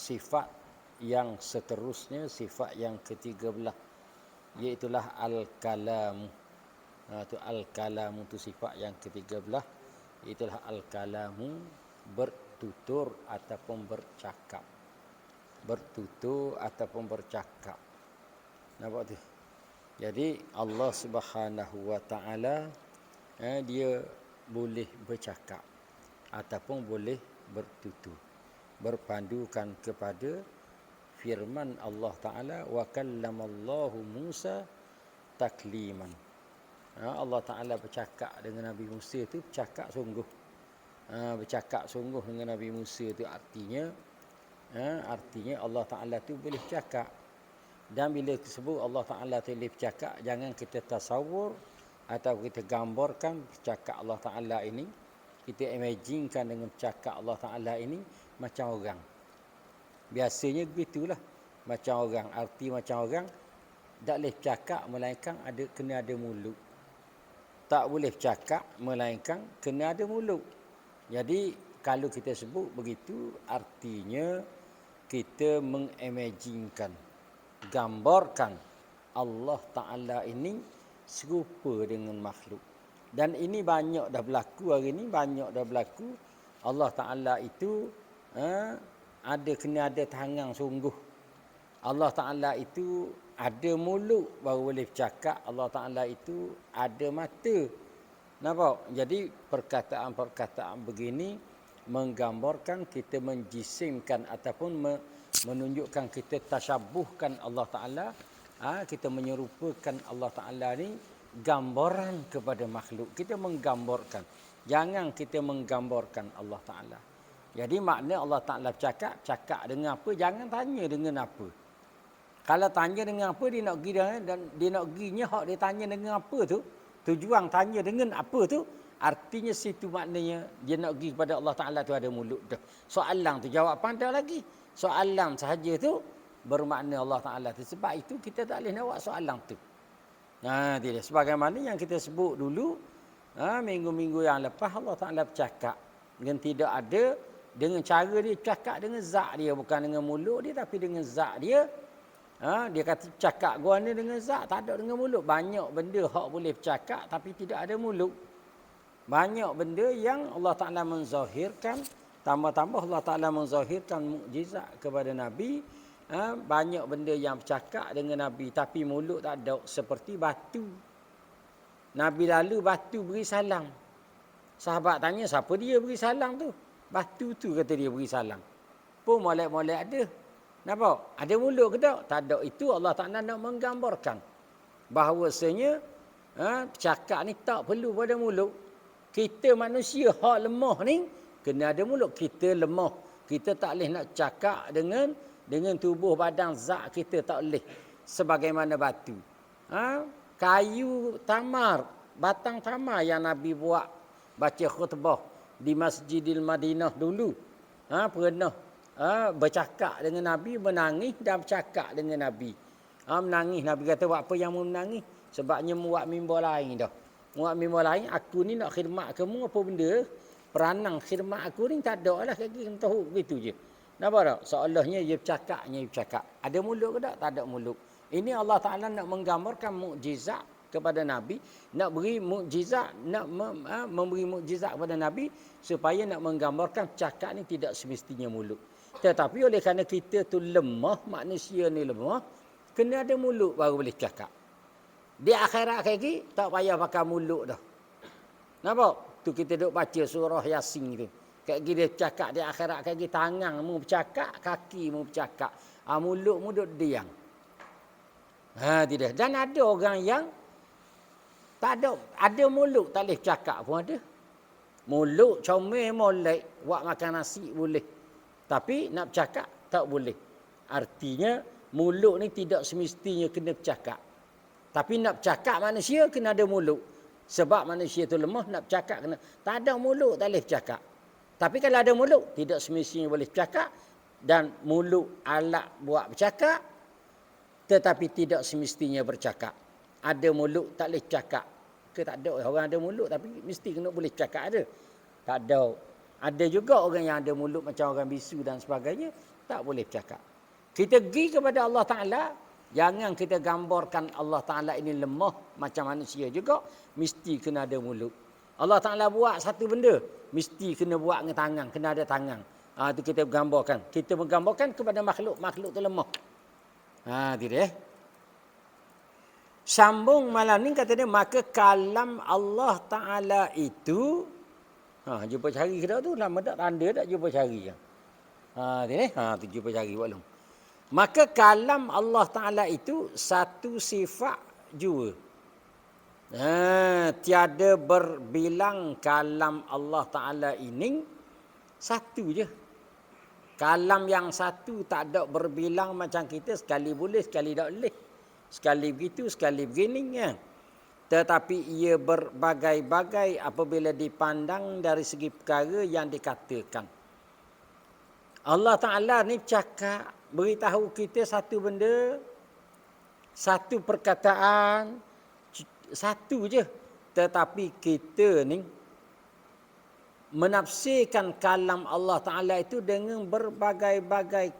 sifat yang seterusnya, sifat yang ke-13, iaitulah al-kalam. Itu al-kalamu tu sifat yang ke-13, iaitulah al-kalamu, bertutur ataupun bercakap. Bertutur ataupun bercakap. Nampak tu? Jadi Allah Subhanahu wa taala dia boleh bercakap ataupun boleh bertutur, berpandukan kepada firman Allah Taala, wa kallamallahu Musa takliman. Allah Taala bercakap dengan Nabi Musa itu bercakap sungguh. Bercakap sungguh dengan Nabi Musa itu artinya Allah Taala tu boleh bercakap. Dan bila disebut Allah Taala tu boleh bercakap, jangan kita tasawur atau kita gambarkan bercakap Allah Taala ini, kita imaginekan dengan bercakap Allah Taala ini macam orang. Biasanya begitulah, macam orang. Arti macam orang, tak boleh bercakap melainkan kena ada mulut. Tak boleh bercakap melainkan kena ada mulut. Jadi kalau kita sebut begitu, artinya kita mengimaginekan, gambarkan Allah Ta'ala ini serupa dengan makhluk. Dan ini banyak dah berlaku hari ini, banyak dah berlaku. Allah Ta'ala itu kena ada tangan sungguh. Allah Ta'ala itu ada mulut baru boleh bercakap. Allah Ta'ala itu ada mata. Nampak? Jadi perkataan-perkataan begini menggambarkan, kita menjisimkan ataupun menunjukkan kita tasyabuhkan Allah Ta'ala. Kita menyerupakan Allah Ta'ala ni gambaran kepada makhluk. Kita menggambarkan. Jangan kita menggambarkan Allah Ta'ala. Jadi makna Allah Ta'ala cakap dengan apa? Jangan tanya dengan apa. Kalau tanya dengan apa, dia nak pergi dan dia nak perginya hak dia tanya dengan apa tu. Tujuan tanya dengan apa tu, artinya situ maknanya dia nak pergi kepada Allah Ta'ala tu ada mulut dah. Soalan tu jawab pandai lagi. Soalan sahaja tu bermakna Allah Ta'ala tu. Sebab itu kita tak boleh nak buat soalan tu. Tidak. Sebagaimana yang kita sebut dulu, minggu-minggu yang lepas, Allah Ta'ala bercakap. Dengan tidak ada, dengan cara dia cakap dengan zat dia. Bukan dengan mulut dia, tapi dengan zat dia. Dia kata cakap gua ni dengan zat, tak ada dengan mulut. Banyak benda hak boleh bercakap, tapi tidak ada mulut. Banyak benda yang Allah Ta'ala menzahirkan. Tambah-tambah Allah Ta'ala menzahirkan mukjizat kepada Nabi. Banyak benda yang bercakap dengan Nabi, tapi mulut tak ada. Seperti batu. Nabi lalu batu beri salam. Sahabat tanya, siapa dia beri salam tu? Batu tu kata dia beri salam. Pun molek-molek ada. Nampak? Ada mulut ke tak? Tak ada. Itu Allah Ta'ala nak menggambarkan bahawasanya bercakap ni tak perlu pada mulut. Kita manusia hak lemah ni kena ada mulut. Kita lemah. Kita tak boleh nak cakap dengan tubuh badan zat kita, tak boleh. Sebagaimana batu. Kayu tamar, batang tamar yang Nabi buat baca khutbah di Masjidil Madinah dulu. Pernah bercakap dengan Nabi, menangis dan bercakap dengan Nabi. Menangis, Nabi kata, buat apa yang mau menangis? Sebabnya muat mimbar lain dah. Muat mimbar lain, aku ni nak khidmat kamu apa benda? Peranang khidmat aku ni tak ada lah. Kaki tahu begitu je. Nampak tak? Seolahnya dia bercakap. Ada mulut ke tak? Tak ada mulut. Ini Allah Ta'ala nak menggambarkan mukjizat kepada Nabi, nak beri mukjizat, nak memberi mukjizat kepada Nabi supaya nak menggambarkan cakap ni tidak semestinya mulut. Tetapi oleh kerana kita tu lemah, manusia ni lemah, kena ada mulut baru boleh cakap. Di akhirat lagi tak payah pakai mulut dah. Nampak? Tu kita duk baca surah Yasin tu. Kayak dia cakap di akhirat lagi, tangan mu bercakap, kaki mu bercakap. Mulut mu duk diam. Tidak. Dan ada orang yang tak ada mulut tak boleh cakap pun ada. Mulut comel molek, buat makan nasi boleh. Tapi nak bercakap tak boleh. Artinya mulut ni tidak semestinya kena bercakap. Tapi nak bercakap manusia kena ada mulut. Sebab manusia tu lemah, nak bercakap kena. Tak ada mulut tak boleh bercakap. Tapi kalau ada mulut, tidak semestinya boleh bercakap. Dan mulut alat buat bercakap, tetapi tidak semestinya bercakap. Ada mulut tak boleh cakap. Ke tak ada orang ada mulut tapi mesti kena boleh cakap ada. Tak ada. Ada juga orang yang ada mulut macam orang bisu dan sebagainya, Tak boleh bercakap. Kita pergi kepada Allah Ta'ala, jangan kita gambarkan Allah Ta'ala ini lemah macam manusia juga, mesti kena ada mulut. Allah Ta'ala buat satu benda, mesti kena buat dengan tangan, kena ada tangan. Itu kita gambarkan. Kita menggambarkan kepada makhluk tu lemah. Tidak. Sambung malam ni kata dia, maka kalam Allah Ta'ala itu, jumpa cari ke tu, lama tak tanda tak jumpa cari. Tu jumpa cari buat long. Maka kalam Allah Ta'ala itu satu sifat jua. Tiada berbilang kalam Allah Ta'ala ini satu je. Kalam yang satu tak ada berbilang macam kita, sekali boleh, sekali tak boleh. Sekali begitu, sekali begini. Ya. Tetapi ia berbagai-bagai apabila dipandang dari segi perkara yang dikatakan. Allah Ta'ala ni cakap, beritahu kita satu benda, satu perkataan, satu je. Tetapi kita ni menafsirkan kalam Allah Ta'ala itu dengan berbagai-bagai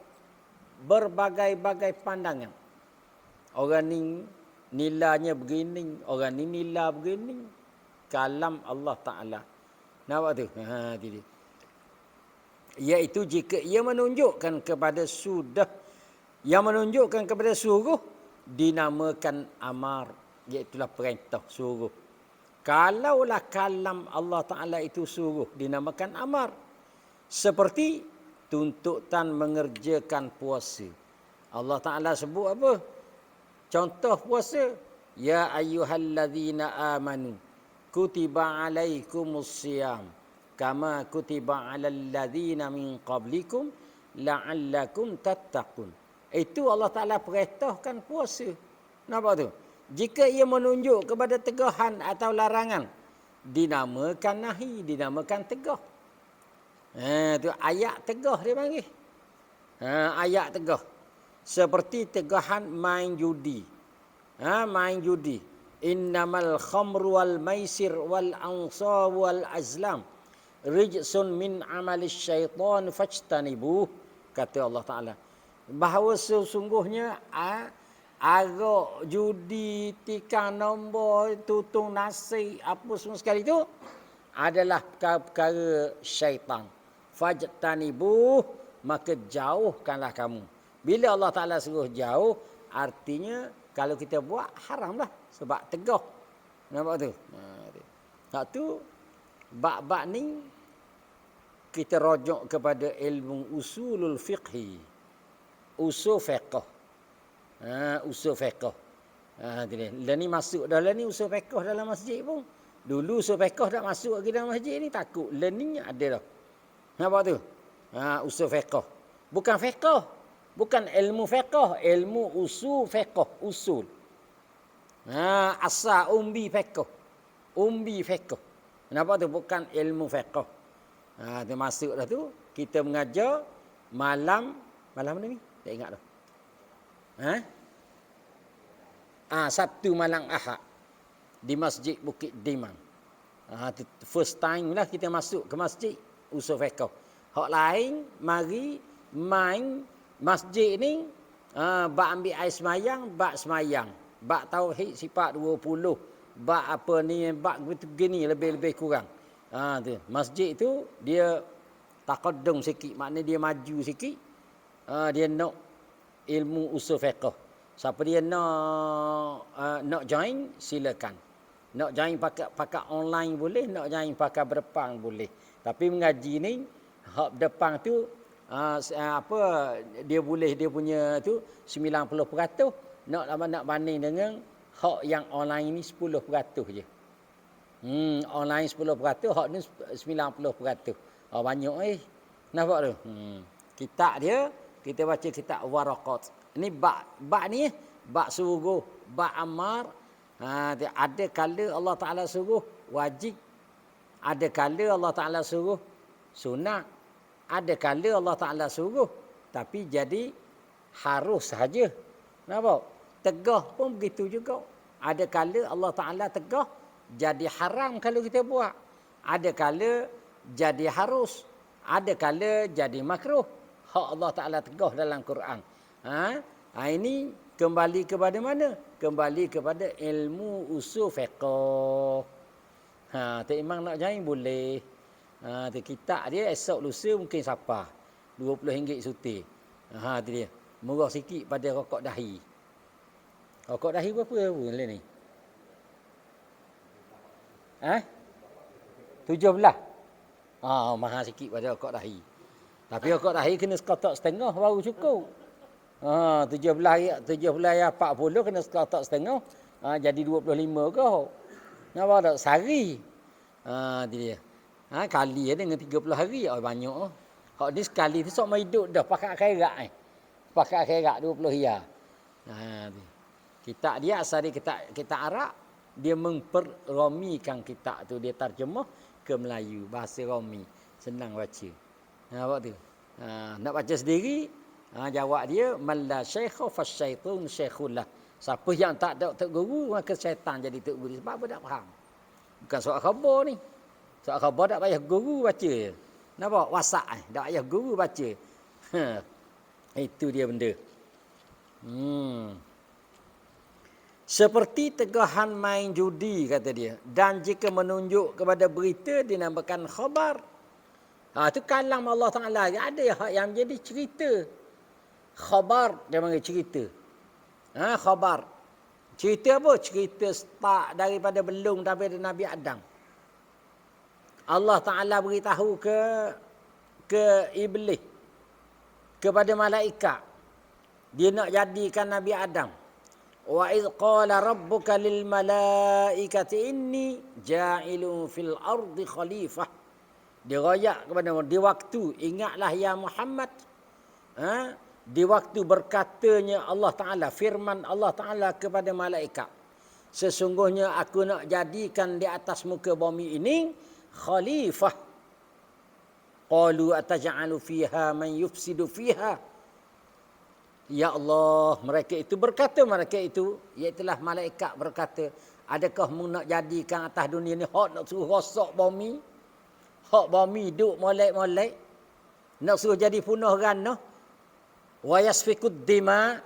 pandangan. Orang ni nilainya begini, orang ni nilai begini. Kalam Allah Ta'ala. Nampak tu? Jadi. Iaitu jika ia menunjukkan kepada suruh, dinamakan amar, iaitulah perintah suruh. Kalaulah kalam Allah Ta'ala itu suruh, dinamakan amar. Seperti tuntutan mengerjakan puasa. Allah Ta'ala sebut apa? Contoh puasa. Ya ayyuhallazina amanu kutiba alaikumusiyam kama kutiba alal ladzina min qablikum la'allakum tattaqun. Itu Allah Ta'ala perintahkan puasa. Nampak tu? Jika ia menunjuk kepada tegahan atau larangan, dinamakan nahi, dinamakan tegah. Tu ayat tegah dia panggil. Ayat tegah. Seperti tegahan main judi. Main judi. Innamal khamru wal maisir wal ansab wal azlam rijsun min amalis syaitan fajtanibuh, kata Allah Ta'ala. Bahawa sesungguhnya arak, judi, tikar nombor, tutung nasi, apa semua sekali itu adalah perkara syaitan. Fajtanibuh, maka jauhkanlah kamu. Bila Allah Ta'ala suruh jauh, artinya kalau kita buat haramlah sebab tegah. Nampak tu? Hak tu bab-bab ni kita rujuk kepada ilmu usulul fiqhi. Usul fiqh. Usul fiqh. Lah ni masuk dah lah ni usul fiqh dalam masjid pun. Dulu usul fiqh tak masuk lagi dalam masjid ni, takut learning ada dah. Nampak tu? Usul fiqh. Bukan fiqh. Bukan ilmu fiqh, ilmu usul fiqh, usul. Asal umbi fiqh. Umbi fiqh. Nampak tu? Bukan ilmu fiqh. Dia masuk dah tu, kita mengajar malam mana ni? Tak ingat dah. Sabtu malam Ahad di Masjid Bukit Dimang. First time lah kita masuk ke masjid usul fiqh. Hak lain mari main masjid ni bak ambil air semayang, bak semayang. Bak tauhid sifat 20, bak apa ni, bak begini lebih-lebih kurang. Tu. Masjid tu dia taqaddum sikit, maknanya dia maju sikit. Dia nak ilmu usul fiqh. Siapa dia nak join, silakan. Nak join pakai online boleh, nak join pakai berdepan boleh. Tapi mengaji ni hak depan tu dia boleh, dia punya tu 90%, nak banding dengan hak yang online ni 10% je. Online 10%, hak ni 90%. Banyak nampak tu. Kitab dia, kita baca kitab Waraqat. Ini bab ni, bab suruh, bab amar. Ada kala Allah Ta'ala suruh wajib, ada kala Allah Ta'ala suruh sunat, ada kala Allah Ta'ala suruh tapi jadi harus sahaja. Nampak? Tegah pun begitu juga. Ada kala Allah Ta'ala tegah jadi haram kalau kita buat. Ada kala jadi harus. Ada kala jadi makruh. hak Allah Ta'ala tegah dalam Quran. Ini kembali kepada mana? Kembali kepada ilmu usul fiqh. Tok Imam nak join boleh. Kitab dia esok lusa mungkin siapa. RM20 suti. Tu dia. Murah sikit pada rokok dahi. Rokok dahi berapa ni? 17. Mahal sikit pada rokok dahi. Tapi rokok dahi kena sekotak setengah baru cukup. 17 ya 40 kena sekotak setengah. Jadi 25 ke. Nampak tak? Sehari. Itu dia. Kali dengan 30 hari. Banyak. Hak ni sekali tu sok mai hidup dah pakai akhirat ni. Pakai akhirat 20 ya. Kitab dia asal dia kitab Arab. Dia memperromikan kitab tu. Dia terjemah ke Melayu. Bahasa Romi. Senang baca. Nampak tu? Nak baca sendiri. Jawab dia. Man la syaikha fasyaitun syaikhullah. Siapa yang tak ada tok guru, maka syaitan jadi tok guru. Sebab apa tak faham? Bukan soal khabar ni. Soal khabar tak payah guru baca je. Nampak? WhatsApp tak payah guru baca. Itu dia benda. Seperti tegahan main judi, kata dia. Dan jika menunjuk kepada berita, dinamakan khabar. Itu kalam Allah Ta'ala. Ada yang menjadi cerita. Khabar, dia panggil cerita. Khabar. Cerita apa? Cerita start daripada belum daripada Nabi Adam. Allah Ta'ala beritahu ke Iblis. Kepada malaikat. Dia nak jadikan Nabi Adam. Wa idh qala rabbuka lil malaikati inni ja'ilun fil ardi khalifah. Dia royak kepada di waktu, ingatlah ya Muhammad. Di waktu berkatanya Allah Ta'ala, firman Allah Ta'ala kepada malaikat. Sesungguhnya aku nak jadikan di atas muka bumi ini khalifah. Qalu ataj'alu fiha man yufsidu fiha. Ya Allah, mereka itu berkata, iaitulah malaikat berkata, adakah mu nak jadikan atas dunia ni hak nak suruh rosak bumi? Hak bumi duk molek-molek, nak suruh jadi punah ranah. Wa yasfikud dima,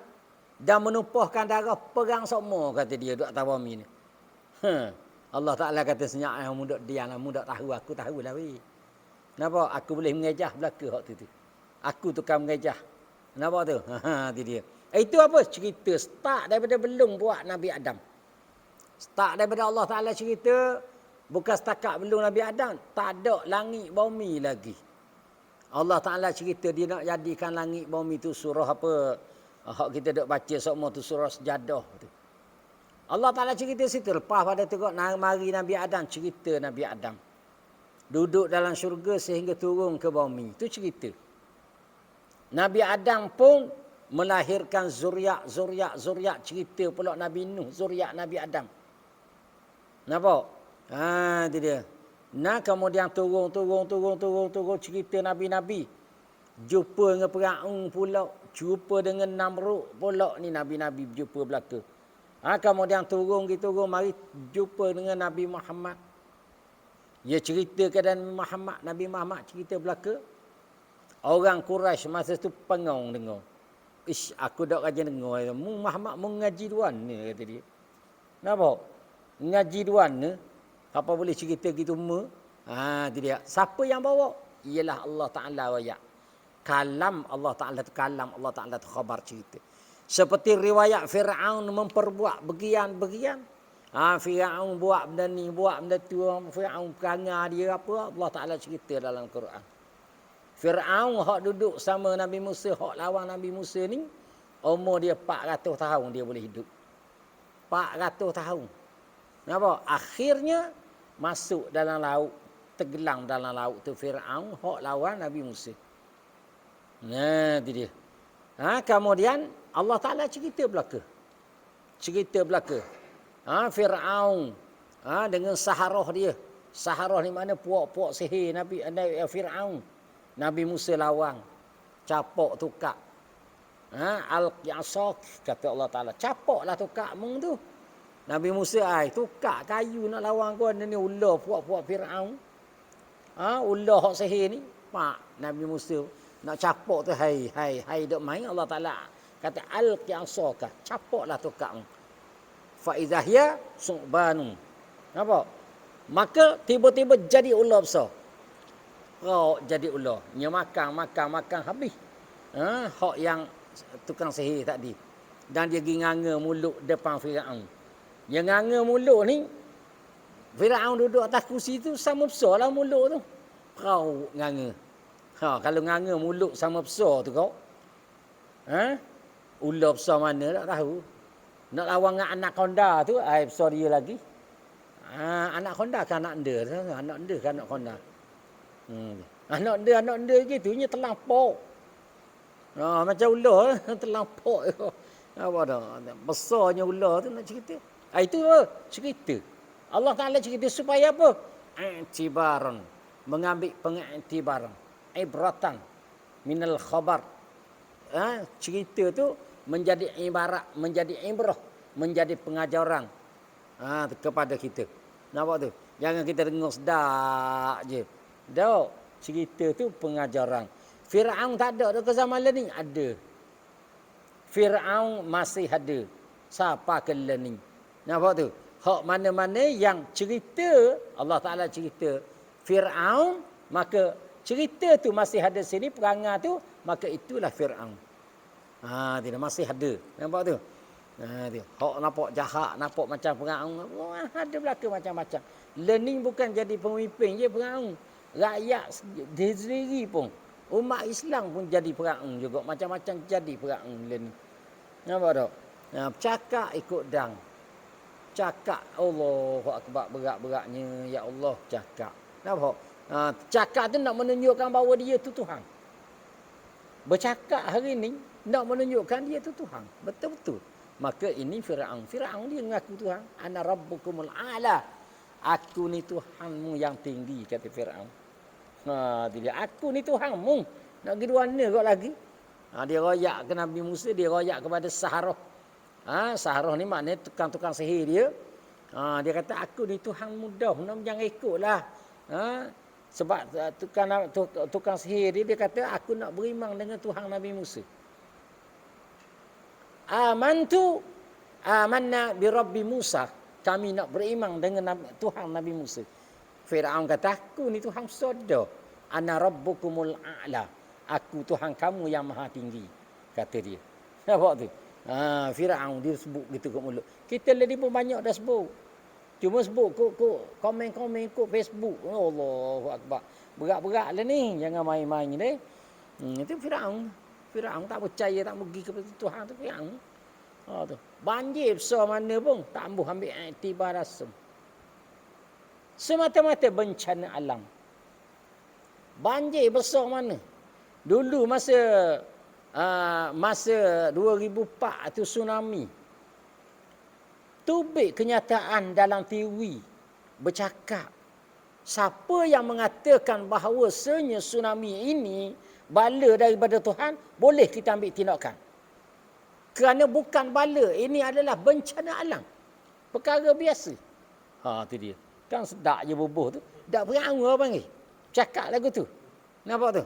dan menumpahkan darah perang semua, kata dia duk atas bumi ni. Allah Ta'ala kata senyap mu duk diam, mu dak tahu, aku tahulah weh. Nampak? Aku boleh mengejah belaka hak tu. Aku tukang mengejah. Nampak tu? Itu dia. Itu apa? Cerita start daripada belum buat Nabi Adam. Start daripada Allah Ta'ala cerita. Bukan setakat belum Nabi Adam. Tak ada langit bumi lagi. Allah Ta'ala cerita dia nak jadikan langit bumi tu surah apa? Hak kita duk baca semua tu surah Sejadah tu. Allah Ta'ala cerita situ. Lepas pada tu mari Nabi Adam. Cerita Nabi Adam. Duduk dalam syurga sehingga turun ke bumi. Itu cerita. Nabi Adam pun melahirkan zuriat. Cerita pula Nabi Nuh, zuriat Nabi Adam. Nampak? Itu dia. Nah, kemudian turun cerita Nabi-Nabi. Jumpa dengan Firaun pula. Jumpa dengan Namrud pula. Ni Nabi-Nabi berjumpa belaka. Kemudian turun, mari jumpa dengan Nabi Muhammad. Dia cerita keadaan Nabi Muhammad cerita belaka. Orang Quraisy masa tu pengang dengar. Aku dak rajin dengar. Muhammad mengaji duan ni, kata dia. Nampak? Ngaji duan ni. Apa boleh cerita gitu semua? Itu dia. Siapa yang bawa? Ialah Allah Ta'ala wayak. Kalam Allah Ta'ala tu kalam Allah Ta'ala tu khabar cerita. Seperti riwayat Fir'aun memperbuat begian-begian. Fir'aun buat benda ni, buat benda tu. Fir'aun perangai dia apa. Allah Ta'ala cerita dalam Quran. Fir'aun hak duduk sama Nabi Musa, hak lawan Nabi Musa ni, umur dia 400 tahun dia boleh hidup. 400 tahun. Nampak? Akhirnya masuk dalam laut, tenggelam dalam laut tu Fir'aun hak lawan Nabi Musa. Nah, itu dia. Kemudian Allah Ta'ala cerita belaka. Fir'aun dengan saharah dia. Saharah ni mana puak-puak sihir Nabi Fir'aun. Nabi Musa lawang. Capok tukak. Al-Qiyasak, kata Allah Ta'ala. Capoklah tukak mung tu. Nabi Musa, tukak kayu nak lawang kau. Ni ular puak-puak Fir'aun. Ular hak sihir ni. Pak, Nabi Musa. Nak capok tu hai dok main Allah Taala kata alqi asaka, capoklah tokak. Fa idza hiya su'banu. Nampak? Maka tiba-tiba jadi ular besar. Oh, jadi ular. Dia makan habis. Hak yang tukang sihir tadi. Dan dia pergi nganga mulut depan Firaun. Dia nganga mulut ni, Firaun duduk atas kursi tu sama besarlah mulut tu. Kau nganga. Kalau nganga mulut sama besar tu kau. Ular besar mana tak tahu. Nak lawan dengan anak konda tu, besar dia lagi. Anak konda kan anak enda. Anak enda kan anak konda. Anak enda gitunya terlampau. Macam ular terlampau. Apa dah? Besarnya ular tu nak cerita. Itu cerita. Allah Ta'ala cerita supaya apa? I'tibaran. Mengambil pengiktibaran. Ibratan. Minal khabar. Cerita tu menjadi ibarat, menjadi ibrah, menjadi pengajaran kepada kita. Nampak tu? Jangan kita dengar sedak je. Dah, cerita tu pengajaran. Firaun tak ada ke zaman ni? Ada. Firaun masih ada. Siapa ke ni? Nampak tu? Hak mana-mana yang cerita, Allah Ta'ala cerita Firaun, maka cerita tu masih ada sini, perangai tu, maka itulah Firaun. Tidak masih ada. Nampak tu? Hak nampak jahat, nampak macam Firaun. Ada belaka macam-macam. Learning bukan jadi pemimpin je Firaun. Rakyat sendiri pun. Umat Islam pun jadi Firaun juga. Macam-macam jadi Firaun learning. Nampak tak? Cakap ikut dang. Cakap Allahu Akbar berat-beratnya. Ya Allah cakap. Nampak? Cakap tu nak menunjukkan bahawa dia tu Tuhan. Bercakap hari ni nak menunjukkan dia tu Tuhan. Betul-betul. Maka ini Firaun. Firaun dia mengaku Tuhan. Ana rabbukumul a'la. Aku ni Tuhanmu yang tinggi, kata Firaun. Dia aku ni Tuhanmu. Nak pergi mana kau lagi? Dia royak ke Nabi Musa, dia royak kepada Saharah. Saharah ni maknanya tukang-tukang sihir dia. Dia kata aku ni Tuhanmu dah. Jangan ikutlah. Sebab tukang sihir dia kata aku nak beriman dengan Tuhan Nabi Musa. Amanna bi Rabbi Musa. Kami nak beriman dengan Tuhan Nabi Musa. Firaun kata aku ni Tuhan besar. Ana rabbukumul a'la. Aku Tuhan kamu yang maha tinggi, kata dia. Nampak tu? Firaun dia sebut gitu kat mulut. Kita lagi pun banyak dah sebut. Cuma sebut komen-komen kat Facebook. Allahu Akbar. Berat-berat lah ni. Jangan main-main ni. Itu Firaun. Firaun tak percaya, tak pergi kepada Tuhan tu Firaun. Tu. Banjir besar mana pun tak ambuh ambil iktibar rasam. Semata-mata bencana alam. Banjir besar mana? Dulu masa 2004 tu tsunami. Tubik kenyataan dalam teori bercakap. Siapa yang mengatakan bahawa tsunami ini bala daripada Tuhan, boleh kita ambil tindakan. Kerana bukan bala, ini adalah bencana alam. Perkara biasa. Tu dia. Kan sedak je bubuh tu. Dak berang apa panggil? Cakap lagu tu. Nampak tu?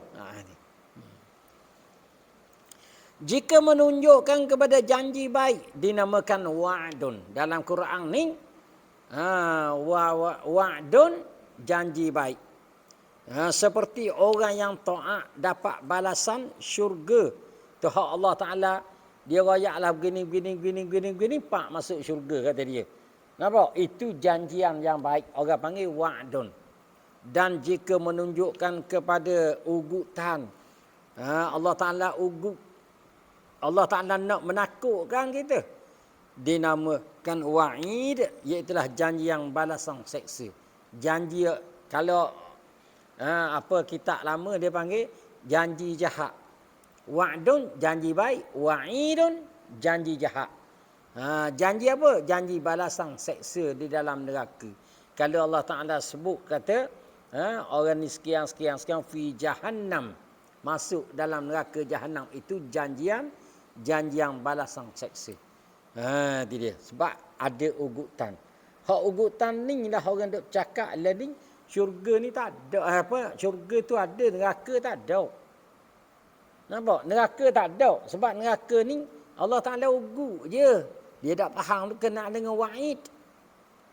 Jika menunjukkan kepada janji baik, dinamakan wa'dun. Dalam Quran ni, wa'dun, janji baik. Seperti orang yang taat dapat balasan syurga. Tu hak Allah Ta'ala, dia royaklah begini, pak masuk syurga, kata dia. Nampak? Itu janjian yang baik. Orang panggil wa'dun. Dan jika menunjukkan kepada ugutan, Allah Ta'ala Allah Ta'ala nak menakutkan kita, dinamakan wa'id, iaitulah janji yang balasan seksa. Janji, kalau kitab lama dia panggil janji jahat. Wa'dun, janji baik. Wa'idun, janji jahat. Janji apa? Janji balasan seksa di dalam neraka. Kalau Allah Ta'ala sebut kata, orang ni sekian fi jahannam, masuk dalam neraka jahannam, itu janjian balasan seksa. Itu dia. Sebab ada ugutan. Hak ugutan ni lah orang duk cakap lah ni, syurga ni tak ada. Syurga tu ada, neraka tak ada. Nampak? Neraka tak ada. Sebab neraka ni Allah Ta'ala ugu je. Dia tak faham berkenaan dengan wa'id.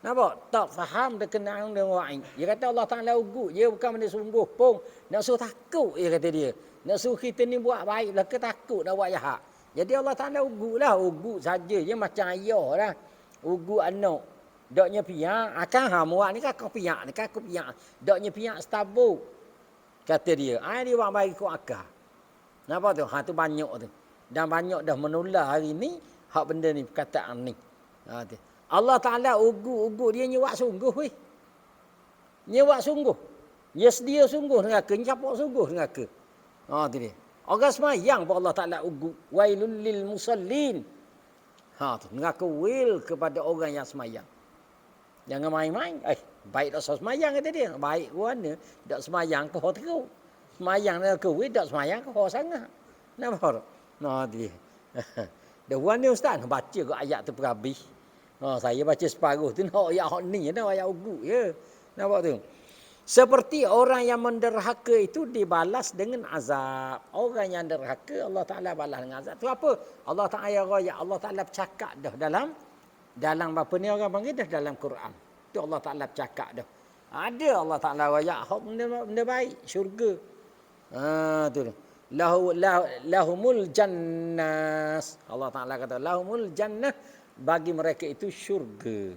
Nampak? Tak faham berkenaan dengan wa'id. Dia kata Allah Ta'ala ugu je. Bukan benda sungguh pun. Nak suruh takut dia kata dia. Nak suruh kita ni buat baik lah ke takut nak buat jahat. Jadi Allah Ta'ala ugu lah. Ugu saja je macam ayah lah. Ugu anak. Daknya piak. Akan hamuak ni kan kau piak ni kan aku piak. Daknya piak setabuk. Kata dia. Dia buat baik ikut akal. Nampak tu? Tu banyak tu. Dan banyak dah menular hari ni. Hak benda ni, perkataan ni. Tu. Allah Ta'ala ugu dia nyewak sungguh weh. Nyewak sungguh. Dia sedia sungguh neraka. Nyapak sungguh neraka. Tu dia. Orang semayang pun Allah Ta'ala ugu. Wailul lil musallin. Tu. Neraka wil kepada orang yang semayang. Jangan main-main. Baik tak semayang kata dia. Baik ke mana? Tak semayang ke teruk. Semayang neraka wil. Tak semayang ke sangat. Nampak tak? Dia. Dah buat ni ustaz. Baca ke ayat tu perhabis. Saya baca separuh tu. Nak ayat ni. Nak ayat ugu ya. Nampak tu. Seperti orang yang menderhaka itu dibalas dengan azab. Orang yang derhaka Allah Ta'ala balas dengan azab. Tu apa? Allah Ta'ala raya. Allah Ta'ala bercakap dah dalam apa ni orang panggil dah dalam Quran. Tu Allah Ta'ala bercakap dah. Ada Allah Ta'ala raya. Benda baik. Syurga. Tu dah. Lahumul jannas. Allah Ta'ala kata lahumul jannah. Bagi mereka itu syurga.